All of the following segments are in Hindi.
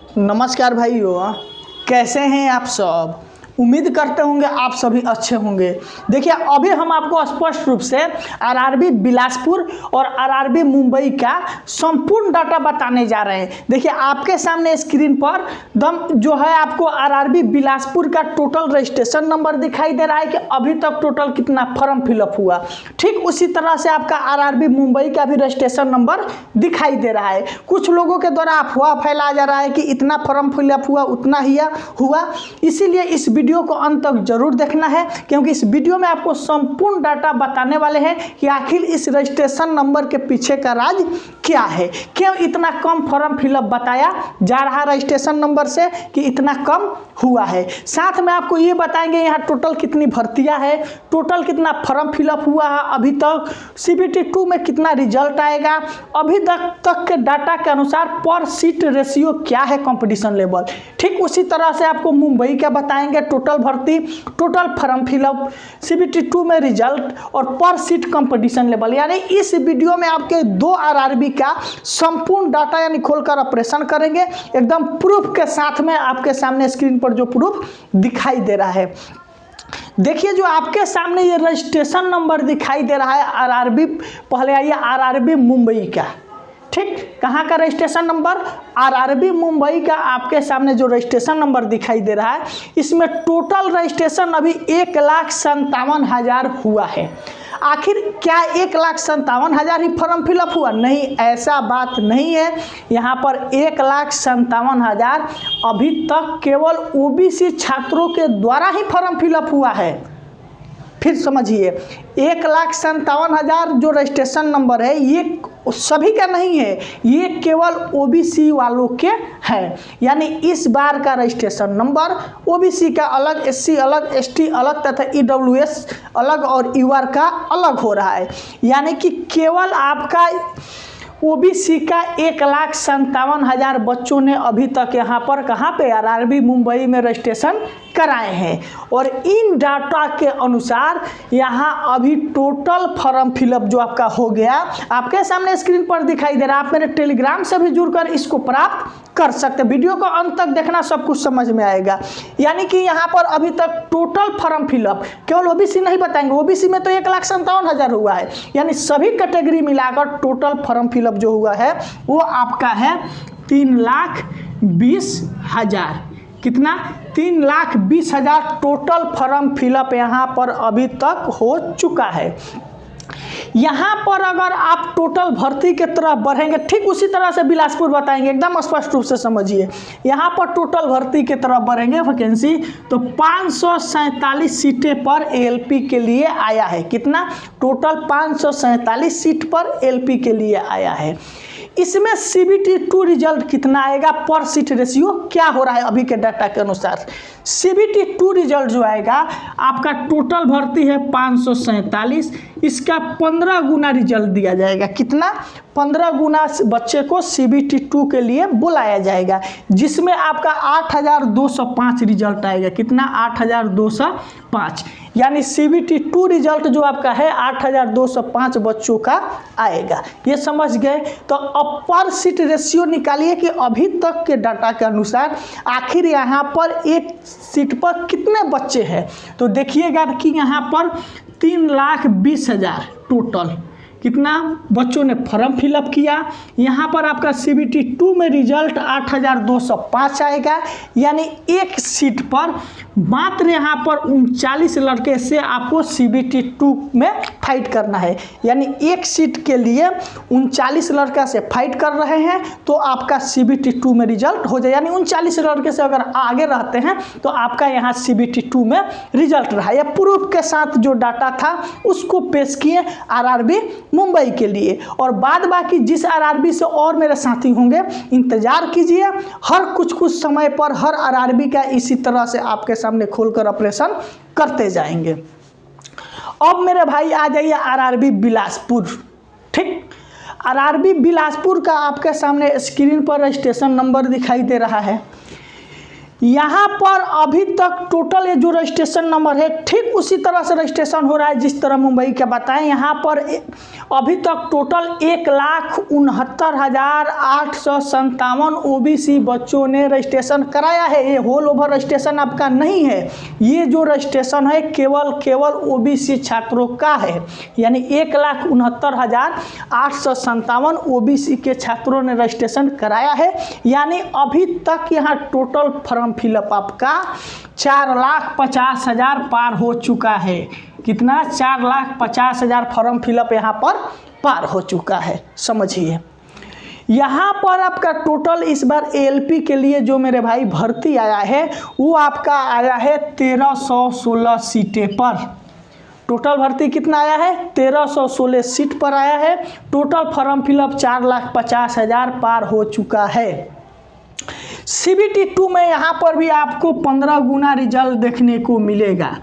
नमस्कार भाइयों, कैसे हैं आप सब। उम्मीद करते होंगे आप सभी अच्छे होंगे। देखिए, अभी हम आपको स्पष्ट रूप से आरआरबी बिलासपुर और आरआरबी मुंबई का संपूर्ण डाटा बताने जा रहे हैं। देखिए, आपके सामने स्क्रीन पर जो है आपको आरआरबी बिलासपुर का टोटल रजिस्ट्रेशन नंबर दिखाई दे रहा है कि अभी तक टोटल कितना फॉर्म फिलअप हुआ। ठीक उसी तरह से आपका आरआरबी मुंबई का भी रजिस्ट्रेशन नंबर दिखाई दे रहा है। कुछ लोगों के द्वारा अफवाह फैलाया जा रहा है कि इतना फॉर्म फिलअप हुआ, उतना ही हुआ। इसीलिए इस वीडियो को अंत तक जरूर देखना है, क्योंकि इस वीडियो में आपको संपूर्ण डाटा बताने वाले हैं कि आखिर इस रजिस्ट्रेशन नंबर के पीछे का राज क्या है, क्यों इतना कम फॉर्म फिलअप बताया जा रहा रजिस्ट्रेशन नंबर से कि इतना कम हुआ है। साथ में आपको ये बताएंगे यहाँ टोटल कितनी भर्तियां है, टोटल कितना फॉर्म फिलअप हुआ है, अभी तक CBT 2 में कितना रिजल्ट आएगा, अभी तक के डाटा के अनुसार पर सीट रेशियो क्या है कंपटीशन लेवल। ठीक उसी तरह से आपको मुंबई का बताएंगे टोटल भर्ती, टोटल फॉर्म फिलअप, CBT 2 में रिजल्ट और पर सीट कंपटीशन लेवल। यानी इस वीडियो में आपके दो आरआरबी का संपूर्ण डाटा यानी खोलकर ऑपरेशन करेंगे, एकदम प्रूफ के साथ में आपके सामने स्क्रीन पर जो प्रूफ दिखाई दे रहा है। देखिए, जो आपके सामने ये रजिस्ट्रेशन नंबर दिखाई दे रहा है आरआरबी, पहले आइए आरआरबी मुंबई का। ठीक, कहाँ का रजिस्ट्रेशन नंबर? आरआरबी मुंबई का आपके सामने जो रजिस्ट्रेशन नंबर दिखाई दे रहा है, इसमें टोटल रजिस्ट्रेशन अभी 1,57,000 हुआ है। आखिर क्या 1,57,000 ही फॉर्म फिलअप हुआ? नहीं, ऐसा बात नहीं है। यहाँ पर 1,57,000 अभी तक केवल OBC छात्रों के द्वारा ही फॉर्म फिलअप हुआ है। फिर समझिए, 1,57,000 जो रजिस्ट्रेशन नंबर है ये सभी का नहीं है, ये केवल OBC वालों के हैं। यानी इस बार का रजिस्ट्रेशन नंबर OBC का अलग, SC अलग, ST अलग तथा EWS अलग और UR का अलग हो रहा है। यानी कि केवल आपका OBC का 1,57,000 बच्चों ने अभी तक यहाँ पर कहाँ पे आरआरबी मुंबई में रजिस्ट्रेशन कराए हैं। और इन डाटा के अनुसार यहाँ अभी टोटल फॉर्म फिलअप जो आपका हो गया आपके सामने स्क्रीन पर दिखाई दे रहा है। आप मेरे टेलीग्राम से भी जुड़कर इसको प्राप्त कर सकते हैं। वीडियो को अंत तक देखना, सब कुछ समझ में आएगा। यानी कि यहाँ पर अभी तक टोटल फॉर्म फिलअप केवल OBC नहीं बताएंगे, OBC में तो 1,57,000 हुआ है। यानी सभी कैटेगरी मिलाकर टोटल फॉर्म फिलअप जो हुआ है वो आपका है 3,20,000। कितना? 3,20,000 टोटल फॉर्म फिलअप यहाँ पर अभी तक हो चुका है। यहाँ पर अगर आप टोटल भर्ती के तरफ बढ़ेंगे, ठीक उसी तरह से बिलासपुर बताएंगे, एकदम स्पष्ट रूप से समझिए। यहाँ पर टोटल भर्ती के तरफ बढ़ेंगे वैकेंसी, तो 547 सीटें पर ALP के लिए आया है। कितना? टोटल 547 सीट पर ALP के लिए आया है। इसमें CBT 2 रिजल्ट कितना आएगा, पर सीट रेशियो क्या हो रहा है अभी के डाटा के अनुसार? CBT 2 रिजल्ट जो आएगा आपका, टोटल भर्ती है 547, इसका 15 गुना रिजल्ट दिया जाएगा। कितना? 15 गुना बच्चे को CBT 2 के लिए बुलाया जाएगा, जिसमें आपका 8,205 रिजल्ट आएगा। कितना? 8,205। यानी CBT 2 रिजल्ट जो आपका है 8,205 बच्चों का आएगा। ये समझ गए? तो अब पर सीट रेशियो निकालिए कि अभी तक के डाटा के अनुसार आखिर यहाँ पर एक सीट पर कितने बच्चे हैं। तो देखिएगा कि यहाँ पर 3,20,000 टोटल कितना बच्चों ने फॉर्म फिलअप किया। यहाँ पर आपका CBT 2 में रिजल्ट 8,205 आएगा। यानी एक सीट पर मात्र यहाँ पर 39 लड़के से आपको CBT 2 में फाइट करना है। यानी एक सीट के लिए 39 लड़का से फाइट कर रहे हैं, तो आपका CBT 2 में रिजल्ट हो जाए। यानी 39 लड़के से अगर आगे रहते हैं तो आपका यहाँ CBT 2 में रिजल्ट रहा। यह प्रूफ के साथ जो डाटा था उसको पेश किए आरआरबी मुंबई के लिए। और बाद बाकी जिस आरआरबी से और मेरे साथी होंगे, इंतजार कीजिए। हर कुछ समय पर हर आरआरबी का इसी तरह से आपके सामने खोलकर ऑपरेशन करते जाएंगे। अब मेरे भाई आ जाइए आरआरबी बिलासपुर। ठीक, आरआरबी बिलासपुर का आपके सामने स्क्रीन पर रजिस्ट्रेशन नंबर दिखाई दे रहा है। यहाँ पर अभी तक टोटल ये जो रजिस्ट्रेशन नंबर है ठीक उसी तरह से रजिस्ट्रेशन हो रहा है जिस तरह मुंबई के बताएं। यहाँ पर अभी तक टोटल 1,69,857 ओबीसी बच्चों ने रजिस्ट्रेशन कराया है। ये होल ओवर रजिस्ट्रेशन आपका नहीं है, ये जो रजिस्ट्रेशन है केवल ओबीसी छात्रों का है। यानी 1,69,857 ओबीसी के छात्रों ने रजिस्ट्रेशन कराया है। यानी अभी तक यहाँ टोटल फॉर्म फिलअप आपका 4,50,000 पार हो चुका है। कितना? 4,50,000 फॉर्म फिलअप यहाँ पर पार हो चुका है, समझिए। यहाँ पर आपका टोटल इस बार एएलपी के लिए जो मेरे भाई भर्ती आया है वो आपका आया है 1,316 सीटें पर। टोटल भर्ती कितना आया है? 1,316 सीट पर आया है। टोटल फॉर्म फिलअप 4,50,000 पार हो चुका है। CBT 2 में यहाँ पर भी आपको 15 गुना रिजल्ट देखने को मिलेगा।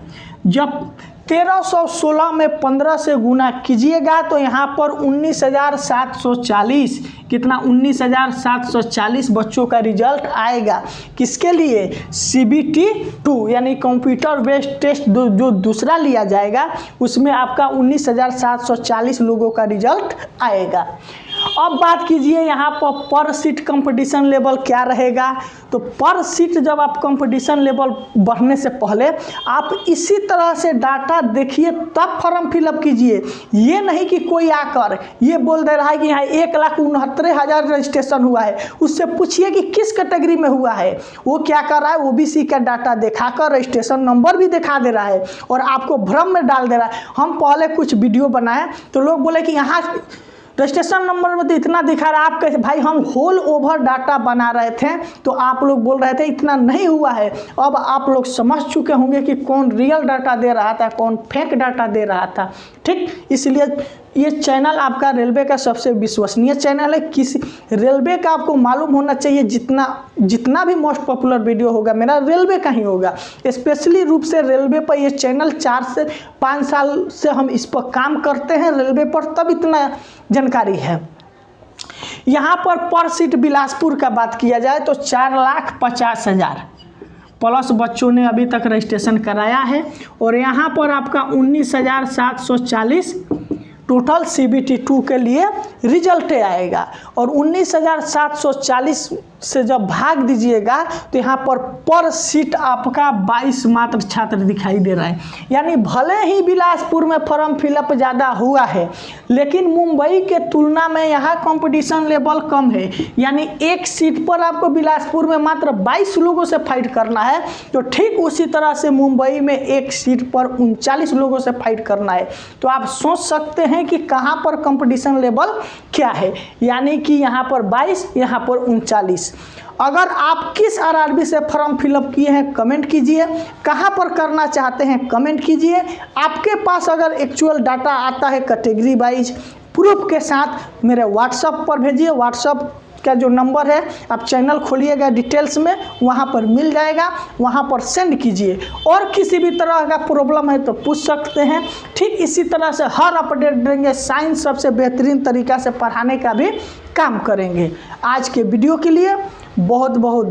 जब 1,316 में 15 से गुना कीजिएगा तो यहाँ पर 19,740, कितना? 19,740 बच्चों का रिजल्ट आएगा। किसके लिए? CBT 2 यानी कंप्यूटर बेस्ड टेस्ट जो दूसरा लिया जाएगा उसमें आपका 19,740 लोगों का रिजल्ट आएगा। अब बात कीजिए यहाँ पर सीट कंपटीशन लेवल क्या रहेगा। तो पर सीट जब आप कंपटीशन लेवल बढ़ने से पहले आप इसी तरह से डाटा देखिए तब फॉर्म फिलअप कीजिए। ये नहीं कि कोई आकर ये बोल दे रहा है कि यहाँ 1,69,000 रजिस्ट्रेशन हुआ है, उससे पूछिए कि किस कैटेगरी में हुआ है। वो क्या कर रहा है? ओबीसी का डाटा दिखाकर रजिस्ट्रेशन नंबर भी दिखा दे रहा है और आपको भ्रम में डाल दे रहा है। हम पहले कुछ वीडियो बनाए तो लोग बोले कि यहाँ रजिस्ट्रेशन नंबर में तो इतना दिखा रहा है। आप कैसे? भाई हम होल ओवर डाटा बना रहे थे तो आप लोग बोल रहे थे इतना नहीं हुआ है। अब आप लोग समझ चुके होंगे कि कौन रियल डाटा दे रहा था, कौन फेक डाटा दे रहा था। ठीक, इसलिए ये चैनल आपका रेलवे का सबसे विश्वसनीय चैनल है। किसी रेलवे का आपको मालूम होना चाहिए, जितना भी मोस्ट पॉपुलर वीडियो होगा मेरा रेलवे का ही होगा। स्पेशली रूप से रेलवे पर ये चैनल 4 से 5 साल से हम इस पर काम करते हैं रेलवे पर, तब इतना जानकारी है। यहाँ पर सीट बिलासपुर का बात किया जाए तो 4,50,000 प्लस बच्चों ने अभी तक रजिस्ट्रेशन कराया है। और यहाँ पर आपका 19,740 टोटल CBT 2 के लिए रिजल्ट आएगा। और 19,740 से जब भाग दीजिएगा तो यहाँ पर सीट आपका 22 मात्र छात्र दिखाई दे रहा है। यानी भले ही बिलासपुर में फॉर्म फिलअप ज़्यादा हुआ है लेकिन मुंबई के तुलना में यहाँ कंपटीशन लेवल कम है। यानी एक सीट पर आपको बिलासपुर में मात्र 22 लोगों से फाइट करना है, तो ठीक उसी तरह से मुंबई में एक सीट पर 39 लोगों से फाइट करना है। तो आप सोच सकते हैं कि कहाँ पर कंपटीशन लेवल क्या है। यानी कि यहाँ पर 22, यहाँ पर 39। अगर आप किस आरआरबी से फॉर्म फिलअप किए हैं कमेंट कीजिए, कहाँ पर करना चाहते हैं कमेंट कीजिए। आपके पास अगर एक्चुअल डाटा आता है कैटेगरी वाइज प्रूफ के साथ मेरे व्हाट्सएप पर भेजिए। व्हाट्सएप का जो नंबर है आप चैनल खोलिएगा डिटेल्स में, वहाँ पर मिल जाएगा, वहाँ पर सेंड कीजिए। और किसी भी तरह का प्रॉब्लम है तो पूछ सकते हैं। ठीक इसी तरह से हर अपडेट देंगे। साइंस सबसे बेहतरीन तरीका से पढ़ाने का भी काम करेंगे। आज के वीडियो के लिए बहुत बहुत